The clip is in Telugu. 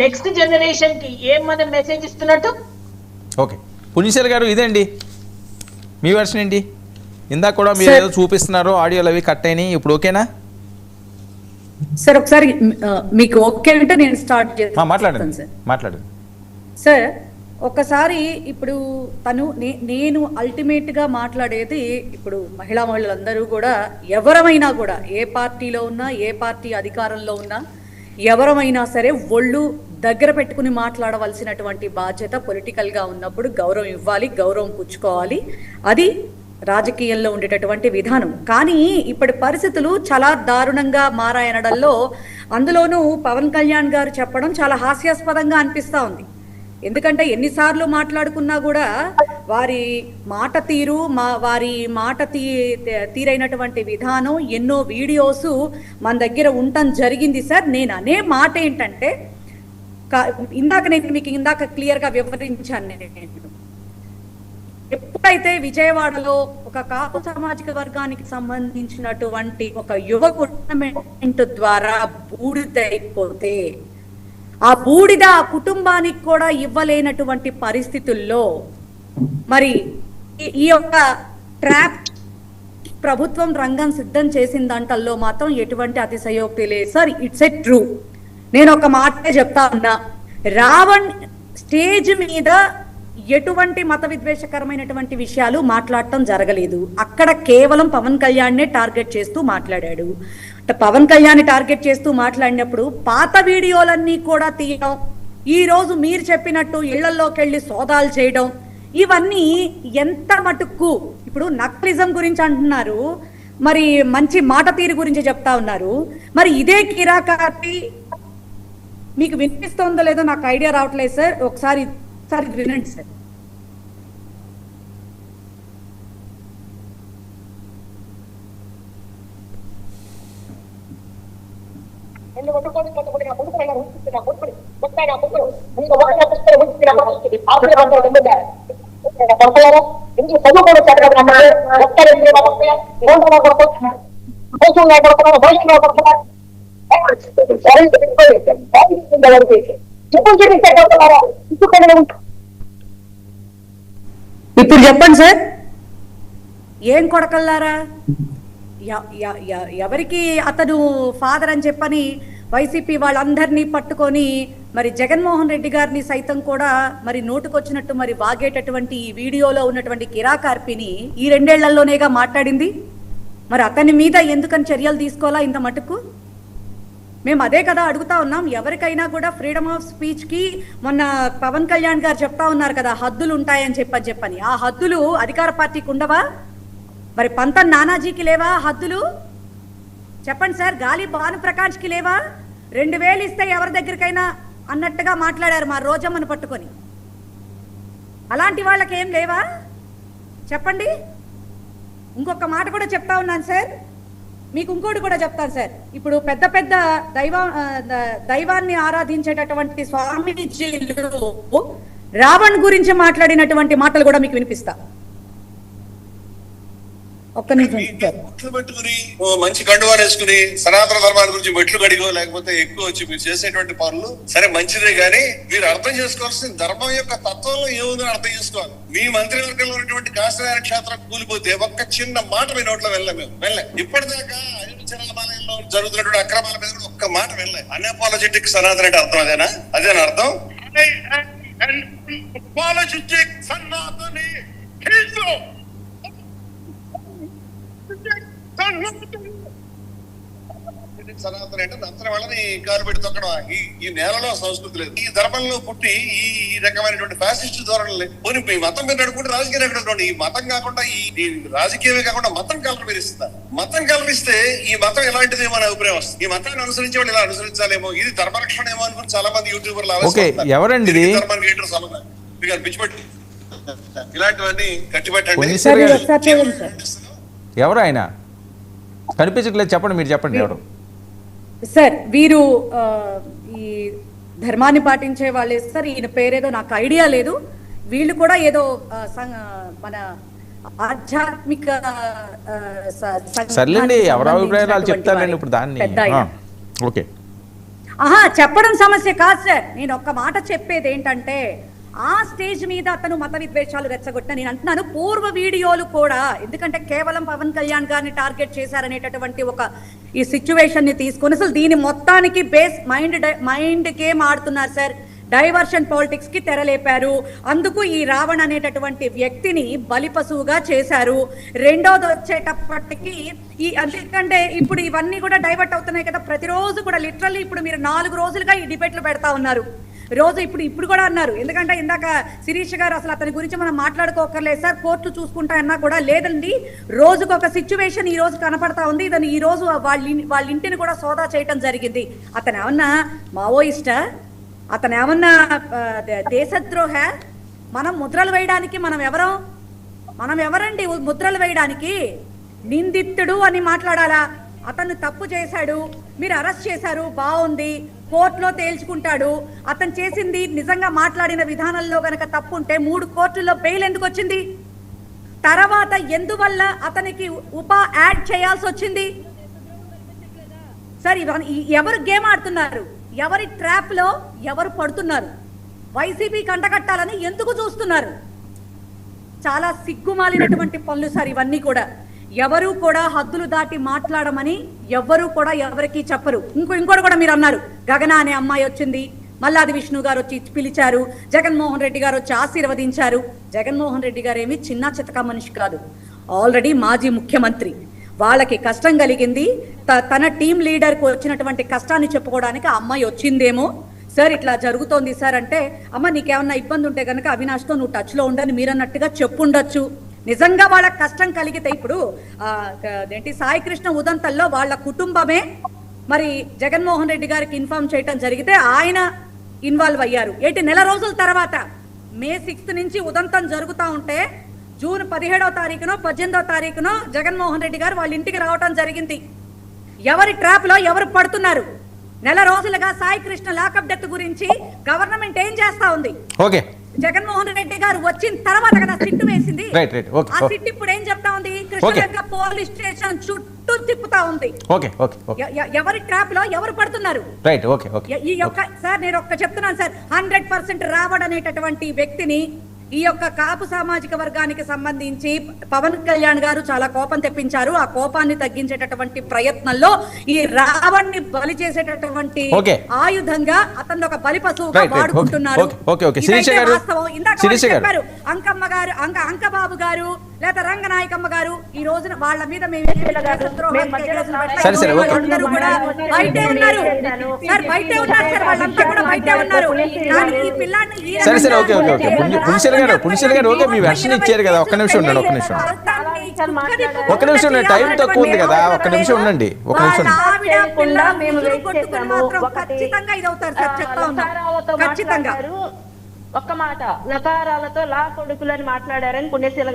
నెక్స్ట్ జనరేషన్ కి ఏం మనం మెసేజ్ ఇస్తున్నట్టు? ఓకే పుణ్యశీల గారు, ఇదేండి మీ వర్షన్ ఏంటి? ఇందాక కూడా మీరు ఏదో చూపిస్తున్నారు, ఆడియోలు అవి కట్ అయినాయి, ఇప్పుడు ఓకేనా? సార్ ఒకసారి మీకు ఓకే అంటే నేను స్టార్ట్ చేస్తాను. మాట్లాడండి సార్. ఒకసారి ఇప్పుడు నేను అల్టిమేట్ గా మాట్లాడేది, ఇప్పుడు మహిళలందరూ కూడా ఎవరమైనా కూడా ఏ పార్టీలో ఉన్నా, ఏ పార్టీ అధికారంలో ఉన్నా, ఎవరమైనా సరే ఒళ్ళు దగ్గర పెట్టుకుని మాట్లాడవలసినటువంటి బాధ్యత పొలిటికల్ గా ఉన్నప్పుడు గౌరవం ఇవ్వాలి, గౌరవం పుచ్చుకోవాలి. అది రాజకీయంలో ఉండేటటువంటి విధానం. కానీ ఇప్పటి పరిస్థితులు చాలా దారుణంగా మారాయనడంలో అందులోనూ పవన్ కళ్యాణ్ గారు చెప్పడం చాలా హాస్యాస్పదంగా అనిపిస్తా ఉంది. ఎందుకంటే ఎన్నిసార్లు మాట్లాడుకున్నా కూడా వారి మాట తీరైనటువంటి విధానం, ఎన్నో వీడియోస్ మన దగ్గర ఉండటం జరిగింది సార్. నేను అనే మాట ఏంటంటే, నేను మీకు క్లియర్గా వివరించాను. నేను ఎప్పుడైతే విజయవాడలో ఒక కాపు సామాజిక వర్గానికి సంబంధించినటువంటి ఒక యువ టోర్నమెంట్ ద్వారా బూడిదైపోతే, ఆ బూడిద ఆ కుటుంబానికి కూడా ఇవ్వలేనటువంటి పరిస్థితుల్లో మరి ఈ యొక్క ట్రాప్ ప్రభుత్వం రంగం సిద్ధం చేసిన దాంట్లో మాత్రం ఎటువంటి అతిశయోక్తి లేదు సార్. It's a true. నేను ఒక మాటే చెప్తా ఉన్నా, రావణ్ స్టేజ్ మీద ఎటువంటి మత విద్వేషకరమైనటువంటి విషయాలు మాట్లాడటం జరగలేదు. అక్కడ కేవలం పవన్ కళ్యాణ్నే టార్గెట్ చేస్తూ మాట్లాడాడు. పవన్ కళ్యాణ్ టార్గెట్ చేస్తూ మాట్లాడినప్పుడు పాత వీడియోలన్నీ కూడా తీయడం, ఈ రోజు మీరు చెప్పినట్టు ఇళ్లలోకి వెళ్ళి సోదాలు చేయడం, ఇవన్నీ ఎంత మటుకు ఇప్పుడు నక్సలిజం గురించి అంటున్నారు, మరి మంచి మాట తీరు గురించి చెప్తా ఉన్నారు. మరి ఇదే కిరాకార్తి మీకు వినిపిస్తోందో లేదో నాకు ఐడియా రావట్లేదు సార్. ఒకసారి వినండి సార్. ఇప్పుడు చెప్పండి సార్, ఏం కొడకల్లారా? ఎవరికి అతను ఫాదర్ అని చెప్పని వైసీపీ వాళ్ళందరినీ పట్టుకొని మరి జగన్మోహన్ రెడ్డి గారిని సైతం కూడా మరి నోటుకొచ్చినట్టు మరి వాగేటటువంటి ఈ వీడియోలో ఉన్నటువంటి కిరాకార్పిని ఈ 2 ఏళ్లలోనేగా మాట్లాడింది. మరి అతని మీద ఎందుకని చర్యలు తీసుకోవాలా ఇంత మటుకు? మేము అదే కదా అడుగుతా ఉన్నాం. ఎవరికైనా కూడా ఫ్రీడమ్ ఆఫ్ స్పీచ్కి మొన్న పవన్ కళ్యాణ్ గారు చెప్తా ఉన్నారు కదా, హద్దులు ఉంటాయని చెప్పని. ఆ హద్దులు అధికార పార్టీకి ఉండవా? మరి పంతం నానాజీకి లేవా హద్దులు? చెప్పండి సార్. గాలి భానుప్రకాష్కి లేవా? 2000 ఇస్తే ఎవరి దగ్గరికైనా అన్నట్టుగా మాట్లాడారు మా రోజమ్మను పట్టుకొని. అలాంటి వాళ్ళకి ఏం లేవా? చెప్పండి. ఇంకొక మాట కూడా చెప్తా ఉన్నాను సార్, మీకు ఇంకోటి కూడా చెప్తాను సార్. ఇప్పుడు పెద్ద పెద్ద దైవాన్ని ఆరాధించేటటువంటి స్వామీజీలు రావణ్ గురించి మాట్లాడినటువంటి మాటలు కూడా మీకు వినిపిస్తా. ఒక్క నిమిషం. మెట్లు పెట్టుకుని మంచి కండువాలు వేసుకుని సనాతన ధర్మాల గురించి మెట్లు కడిగో లేకపోతే ఎక్కువ వచ్చి మీరు చేసేటువంటి పనులు సరే మంచిదే, కానీ మీరు అర్థం చేసుకోవాల్సిన ధర్మం యొక్క తత్వంలో ఏముందని అర్థం చేసుకోవాలి. మీ మంత్రివర్గంలో ఉన్నటువంటి కాశీనారాయణ క్షేత్రం కూలిపోతే ఒక్క చిన్న మాట మీ నోట్లో వెళ్ళాం. ఇప్పటిదాకా అయోధ్యరామాలయంలో జరుగుతున్నటువంటి అక్రమాల మీద ఒక్క మాట వెళ్ళలే. అన్అపాలజెటిక్ సనాతన అంటే అర్థం అదేనా? అదేనా అర్థం? సనాతన అంటే నంతరం వాళ్ళని కాలు పెట్టి తొక్కడం. ఈ నేలలో సంస్కృతి లేదు. ఈ ధర్మంలో పుట్టి ఈ రకమైనటువంటి ఫ్యాసిస్ట్ ధోరణులు పోనీ ఈ మతం మీద నడుకుంటే రాజకీయం ఎక్కడ? ఈ మతం కాకుండా ఈ రాజకీయమే కాకుండా మతం కలరిస్తారు. మతం కలరిస్తే ఈ మతం ఎలాంటిది మన అభిప్రాయం వస్తుంది. ఈ మతాన్ని అనుసరించే వాళ్ళు ఇలా అనుసరించాలేమో, ఇది ధర్మరక్షణ ఏమో అనుకుని చాలా మంది యూట్యూబర్లు పిచ్చిపెట్టి ఇలాంటివన్నీ కట్టిపెట్టండి. ఎవరు ఆయన? కనిపించట్లేదు, చెప్పండి, మీరు చెప్పండి ఎవరు సార్. వీరు ఈ ధర్మాన్ని పాటించే వాళ్ళే సార్. ఈయన పేరేదో నాకు ఐడియా లేదు. వీళ్ళు కూడా ఏదో మన ఆధ్యాత్మిక సర్లేండి, ఎవరి అభిప్రాయాలు చెప్తారండి ఇప్పుడు దాన్ని. ఓకే, చెప్పడం సమస్య కాదు సార్. నేను ఒక్క మాట చెప్పేది ఏంటంటే ఆ స్టేజ్ మీద అతను మత విద్వేషాలు రెచ్చగొట్టిన నేను అంటున్నాను. పూర్వ వీడియోలు కూడా, ఎందుకంటే కేవలం పవన్ కళ్యాణ్ గారిని టార్గెట్ చేశారనేటటువంటి ఒక ఈ సిచ్యువేషన్ ని తీసుకొని అసలు దీని మొత్తానికి బేస్ మైండ్ గేమ్ ఆడుతున్నారు సార్. డైవర్షన్ పాలిటిక్స్ కి తెరలేపారు. అందుకు ఈ రావణ్ అనేటటువంటి వ్యక్తిని బలిపశువుగా చేశారు. రెండోది వచ్చేటప్పటికి ఎందుకంటే ఇప్పుడు ఇవన్నీ కూడా డైవర్ట్ అవుతున్నాయి కదా ప్రతిరోజు కూడా. లిటరల్లీ ఇప్పుడు మీరు 4 రోజులుగా ఈ డిబేట్లు పెడతా ఉన్నారు. రోజు ఇప్పుడు కూడా అన్నారు, ఎందుకంటే ఇందాక శిరీష్ గారు అసలు అతని గురించి మనం మాట్లాడుకోకర్లేదు సార్, కోర్టు చూసుకుంటా అన్నా కూడా లేదండి. రోజుకు ఒక సిచ్యువేషన్ ఈ రోజు కనపడతా ఉంది. ఇతను ఈ రోజు వాళ్ళ ఇంటిని కూడా సోదా చేయటం జరిగింది. అతను ఏమన్నా మావోయిస్టా? అతను ఏమన్నా దేశద్రోహ? మనం ముద్రలు వేయడానికి మనం ఎవరండి ముద్రలు వేయడానికి? నిందితుడు అని మాట్లాడాలా? అతను తప్పు చేశాడు, మీరు అరెస్ట్ చేశారు, బాగుంది, కోర్టులో తేల్చుకుంటాడు. అతను చేసింది నిజంగా మాట్లాడిన విధానంలో గనక తప్పు ఉంటే 3 కోర్టుల్లో బెయిల్ ఎందుకు వచ్చింది? తర్వాత ఎందువల్ల అతనికి యాడ్ చేయాల్సి వచ్చింది? సార్ ఎవరు గేమ్ ఆడుతున్నారు? ఎవరి ట్రాప్ లో ఎవరు పడుతున్నారు? వైసీపీ కంటకట్టాలని ఎందుకు చూస్తున్నారు? చాలా సిగ్గుమాలినటువంటి పనులు సార్ ఇవన్నీ కూడా. ఎవరు కూడా హద్దులు దాటి మాట్లాడమని ఎవరు కూడా ఎవరికి చెప్పరు. ఇంకోటి కూడా మీరు అన్నారు, గగన అనే అమ్మాయి వచ్చింది, మల్లాది విష్ణు గారు వచ్చి పిలిచారు, జగన్మోహన్ రెడ్డి గారు వచ్చి ఆశీర్వదించారు. జగన్మోహన్ రెడ్డి గారు ఏమి చిన్న చితక మనిషి కాదు, ఆల్రెడీ మాజీ ముఖ్యమంత్రి. వాళ్ళకి కష్టం కలిగింది, తన టీం లీడర్కు వచ్చినటువంటి కష్టాన్ని చెప్పుకోవడానికి ఆ అమ్మాయి వచ్చిందేమో. సార్ ఇట్లా జరుగుతోంది సార్ అంటే, అమ్మ నీకేమన్నా ఇబ్బంది ఉంటే కనుక అవినాష్తో నువ్వు టచ్లో ఉండని మీరన్నట్టుగా చెప్పుండొచ్చు. నిజంగా వాళ్ళకి కష్టం కలిగితే ఇప్పుడు సాయి కృష్ణ ఉదంతంలో వాళ్ళ కుటుంబమే మరి జగన్మోహన్ రెడ్డి గారికి ఇన్ఫార్మ్ చేయటం జరిగితే ఆయన ఇన్వాల్వ్ అయ్యారు. నెల రోజుల తర్వాత మే 6 నుంచి ఉదంతం జరుగుతూ ఉంటే జూన్ 17వ తారీఖునో 18వ తారీఖునో జగన్మోహన్ రెడ్డి గారు వాళ్ళ ఇంటికి రావటం జరిగింది. ఎవరి ట్రాప్ లో ఎవరు పడుతున్నారు? నెల రోజులుగా సాయి కృష్ణ లాకప్ డెత్ గురించి గవర్నమెంట్ ఏం చేస్తా ఉంది? జగన్మోహన్ రెడ్డి గారు వచ్చిన తర్వాత కదా సిట్టు వేసింది. ఆ సిట్ ఇప్పుడు ఏం చెప్తా ఉంది? కృష్ణ పోలీస్ స్టేషన్ చుట్టూ తిప్పుతా ఉంది. ఎవరి ట్రాప్ లో ఎవరు పడుతున్నారు? ఈ యొక్క సార్ నేను చెప్తున్నాను సార్, 100% రావడ్ అనేటటువంటి వ్యక్తిని ఈ యొక్క కాపు సామాజిక వర్గానికి సంబంధించి పవన్ కళ్యాణ్ గారు చాలా కోపం తెప్పించారు. ఆ కోపాన్ని తగ్గించేటటువంటి ప్రయత్నంలో ఈ రావణ్ణి బలి చేసేటటువంటి ఆయుధంగా అతను ఒక బలి పశువుగా వాడుకుంటున్నారు. చెప్పారు అంకమ్మ గారు, అంకబాబు గారు లేదా రంగనాయకమ్మ గారు ఈ రోజున వాళ్ళ మీద మేము బయటే ఉన్నారు సార్, బయటే ఉన్నారు సార్, వాళ్ళంతా కూడా బయటే ఉన్నారు. ఈ పిల్లాన్ని పునిషల్ గారు ఓకే మీ వెర్షన్ ఇచ్చారు కదా, ఒక్క నిమిషం ఉండండి, ఒక్క నిమిషం టైం తక్కువ ఉంది కదా, ఒక్క నిమిషం ఉండండి, ఒక్క నిమిషం. ఒక్క మాట నకారాలతో లా కొడుకులని మాట్లాడారని పుణ్యశీల గారు